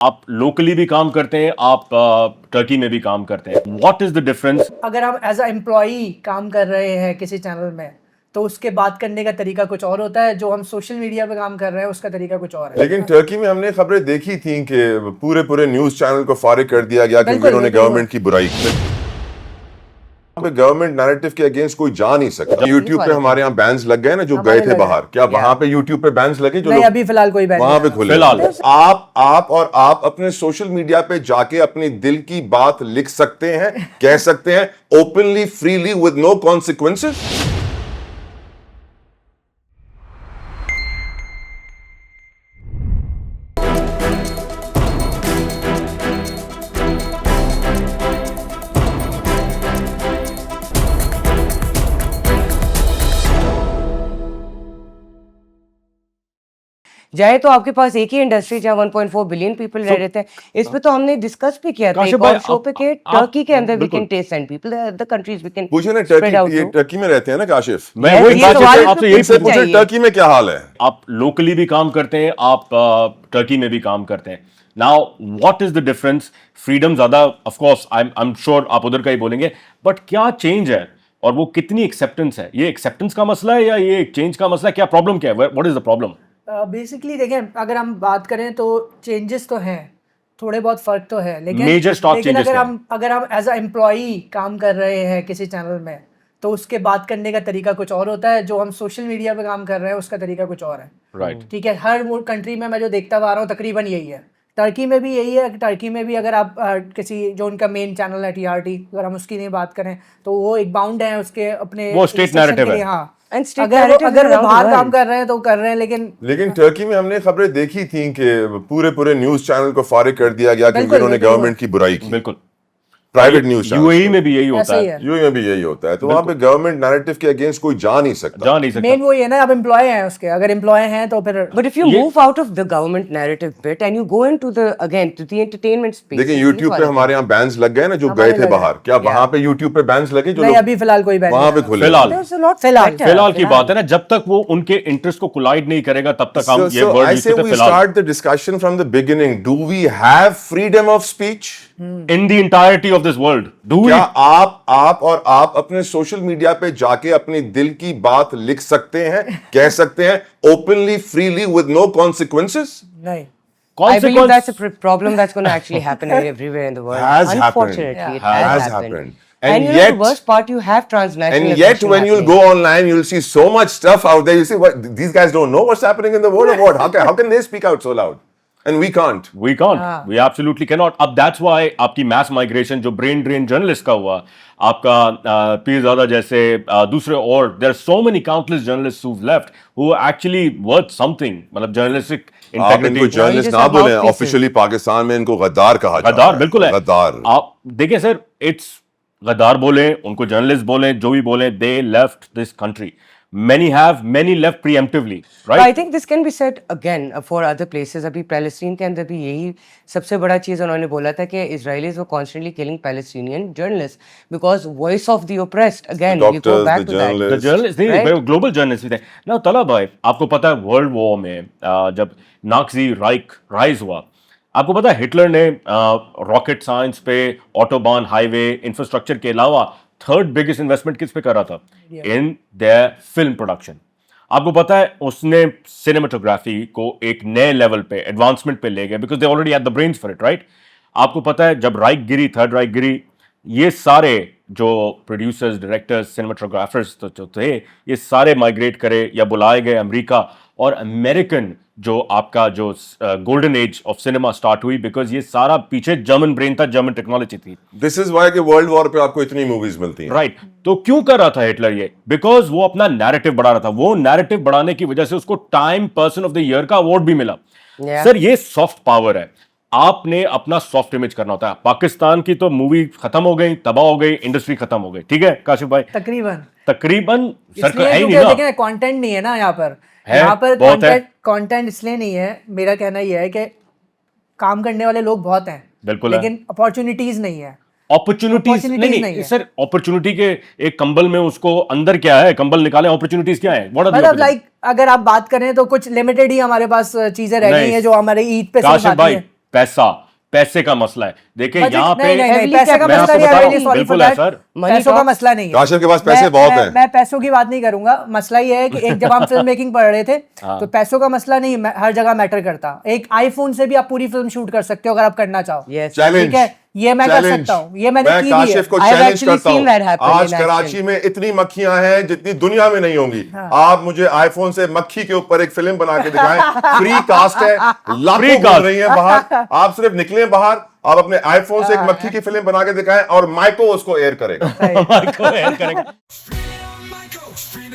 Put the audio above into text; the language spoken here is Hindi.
आप लोकली भी काम करते हैं, आप टर्की में भी काम करते हैं। What is the difference? अगर हम एज अ एम्प्लॉई काम कर रहे हैं किसी चैनल में तो उसके बात करने का तरीका कुछ और होता है, जो हम सोशल मीडिया पे काम कर रहे हैं उसका तरीका कुछ और है। लेकिन टर्की में हमने खबरें देखी थी कि पूरे पूरे न्यूज चैनल को फारिग कर दिया गया क्योंकि बिल्कुल, उन्होंने बिल्कुल। गवर्नमेंट की बुराई की। गवर्नमेंट नैरेटिव के अगेंस्ट कोई जा नहीं सकता। यूट्यूब पे हमारे यहाँ बैन्स लग गए ना, जो गए थे बाहर, क्या वहां पे यूट्यूब पे बैन्स लगे? जो नहीं, अभी फिलहाल कोई बैन वहां पे नहीं खुले फिलहाल। आप अपने सोशल मीडिया पे जाके अपनी दिल की बात लिख सकते हैं, कह सकते हैं openly, freely, with no consequences. जाए तो आपके पास एक ही इंडस्ट्री जहाँ 1.4 बिलियन पीपल रह रहे थे। इस पे तो हमने डिस्कस भी किया था काशिफ एक भाई, और शो पे कि टर्की के अंदर we can test and people other countries we can पूछे ना, spread out टर्की, ये to। टर्की में रहते हैं ना काशिफ? मैं Yes, वही ये बात सवाल आपसे यही पूछना पूछ- पूछे चाहिए। टर्की में क्या हाल है? आप लोकली भी काम करते हैं, आप टर्की में भी काम करते हैं। Now what is the difference? Freedom ज्यादा, of course I am sure आप उधर का ही बोलेंगे, बट क्या चेंज है और वो कितनी एक्सेप्टेंस है? ये एक्सेप्टेंस का मसला है या ये चेंज का मसला है? क्या प्रॉब्लम क्या है? What is the problem? Basically देखें, अगर हम बात करें तो चेंजेस तो हैं, थोड़े बहुत फर्क तो है, लेकिन Major stock लेकिन changes अगर हम एज अ एम्प्लॉई काम कर रहे हैं किसी चैनल में तो उसके बात करने का तरीका कुछ और होता है, जो हम सोशल मीडिया पे काम कर रहे हैं उसका तरीका कुछ और है। राइट। ठीक है, हर कंट्री में मैं जो देखता आ रहा हूँ तकरीबन यही है। टर्की में भी यही है। टर्की में भी अगर आप किसी जो उनका मेन चैनल है टीआरटी, अगर हम उसकी नहीं बात करें तो वो एक बाउंड है उसके अपने वो state section narrative के लिए। है। हाँ, And state अगर narrative अगर वो around the बाहर world। काम कर रहे हैं तो कर रहे हैं, लेकिन टर्की में हमने खबरें देखी थी कि पूरे पूरे न्यूज चैनल को फारिग कर दिया गया क्योंकि बिल्कुल, उन्होंने बिल्कुल। गवर्नमेंट की बुराई की। बिल्कुल। प्राइवेट न्यूज यूएई में भी यही होता ऐसा ही है। है। यूएई में भी यही होता है, तो वहां पे गवर्नमेंट नैरेटिव के अगेंस्ट कोई जा नहीं सकता। जा नहीं सकता। मेन वो ये ना, अब एम्प्लॉय हैं उसके, अगर एम्प्लॉय हैं तो फिर But if you move out of the government narrative bit and you go into the entertainment space, देखिए यूट्यूब पे हमारे यहाँ बैन्स लग गए ना, जो हमारे गए थे लगे। बाहर, क्या वहां पे यूट्यूब पे बैन्स लगे? जो नहीं, लोग अभी फिलहाल कोई बैन वहां पे नहीं खुले फिलहाल। there's a lot फिलहाल- better, फिलहाल की बात है ना, जब तक वो उनके इंटरेस्ट को कोलाइड नहीं करेगा तब तक हम ये So word I use say करते we हैं। फिलहाल start the discussion from the beginning. Do we have freedom of speech? In the entirety of this world do we? क्या आप अपने सोशल मीडिया पे जाके अपनी दिल की बात लिख सकते हैं, कह सकते हैं openly, freely, with no consequences? नहीं। I believe that's a problem that's going to actually happen everywhere in the world. Has happened. Unfortunately, it Has has happened. happened. And And you know yet- the worst part, you have transnational And yet, aggression when you'll happening. go online, you'll see so much stuff out there. You see, what these guys don't know what's happening in the world, or what? How can they speak out so loud, and we can't? We can't. We absolutely cannot. अब that's why आपकी mass migration जो brain drain journalist का हुआ, आपका पीरज़ादा जैसे दूसरे, और there are so many countless journalists who've left who are actually worth something, मतलब journalistic आप integrity। इनको जर्नलिस्ट just ना have बोले, mouthpieces. ऑफिशियली पाकिस्तान में इनको गद्दार कहा जाता गद्दार है। बिल्कुल है। गद्दार। आप देखिए सर, इट्स गद्दार बोले, उनको जर्नलिस्ट बोले, जो भी बोले, they left this country. many left preemptively, But I right? think this can be said again for other places. अभी पैलेस्टीन के अंदर भी यही सबसे बड़ा चीज़ उन्होंने बोला था कि Israelis were constantly killing Palestinian journalists because voice of the oppressed. Again, we go doctors, back the to that. journalists. The journalists नहीं, Right? ग्लोबल जर्नलिस्ट भी थे ना। तला भाई, आपको पता है वर्ल्ड वॉर में जब नाजी राइक राइज हुआ, आपको पता है हिटलर ने रॉकेट साइंस पे, ऑटोबान, हाईवे, इंफ्रास्ट्रक्चर के अलावा थर्ड बिगेस्ट इन्वेस्टमेंट किस पे कर रहा था? In their film production. आपको पता है उसने सिनेमाटोग्राफी को एक नए लेवल पे, एडवांसमेंट पे ले गए, because they already had the brains for it, right? आपको पता है जब राइक गिरी, थर्ड राइक गिरी, ये सारे जो प्रोड्यूसर्स, डायरेक्टर्स, सिनेमाटोग्राफर्स तो जो थे, ये सारे माइग्रेट करे या बुलाए गए अमेरिका, और अमेरिकन जो आपका जो golden age of cinema start हुई, बिकॉज ये सारा पीछे जर्मन ब्रेन था, जर्मन टेक्नोलॉजी थी, दिस इज व्हाई कि वर्ल्ड वॉर पे आपको इतनी मूवीज मिलती हैं। राइट? तो क्यों कर रहा था हिटलर ये? बिकॉज वो अपना नैरेटिव बढ़ा रहा था। वो नैरेटिव बढ़ाने की वजह से उसको time person of the year का अवार्ड भी मिला। Yeah. सर, ये सॉफ्ट पावर है। आपने अपना सॉफ्ट इमेज करना होता है। पाकिस्तान की तो मूवी खत्म हो गई, तबाह हो गई, इंडस्ट्री खत्म हो गई, ठीक है काशिफ भाई? तकरीबन तकरीबन सर, इसलिए है ही क्योंकि नहीं ना। देखिए कंटेंट नहीं है ना यहाँ पर। है, यहाँ पर बहुत है। कंटेंट इसलिए नहीं है, मेरा कहना ये है कि काम करने वाले लोग बहुत हैं, बिल्कुल है। लेकिन अपॉर्चुनिटीज नहीं है। अपॉर्चुनिटीज Opportunities नहीं नहीं है। सर, अपॉर्चुनिटी के एक कंबल में उसको अंदर क्या है, कंबल निकाले, अपॉर्चुनिटीज क्या है? What are the मतलब opportunities? लाइक अगर आप बात करें तो कुछ लिमिटेड ही हमारे पास चीजें रह गई Nice. हैं जो हमारे ईद पे सिर्फ काशिफ आती भाई, हैं। पैसे का मसला है। देखिए But यहाँ पे नहीं, नहीं, heavily पैसे का मैं मसला आपको नहीं है, बता रहा really हूँ, sorry for बिल्कुल है that। सर। Money पैसों का talks। मसला नहीं है। काशिफ के पास पैसे बहुत हैं। मैं पैसों की बात नहीं करूंगा। मसला ये है कि एक जब हम फिल्म मेकिंग पढ़ रहे थे हाँ। तो पैसों का मसला नहीं हर जगह मैटर करता। एक आईफोन से भी आप पूरी फिल्म शूट कर सकते हो अगर आप करना चाहो। Yes. चैलेंज ठीक है, ये मैं कर सकता हूँ, ये मैंने मैं की भी है। काशिफ को I have चैलेंज actually करता seen that हूँ। happen आज in कराची action. में इतनी मक्खियां हैं जितनी दुनिया में नहीं होंगी। आप मुझे आईफोन से मक्खी के ऊपर एक फिल्म बना के दिखाएं। फ्री कास्ट है, लाखों Free घूम cast। रही हैं बाहर। आप सिर्फ निकले बाहर, आप अपने आईफोन से एक मक्खी की फिल्म बना के दिखाएं और माइको उसको एयर करेगा। Michael Air correct. Free Michael, free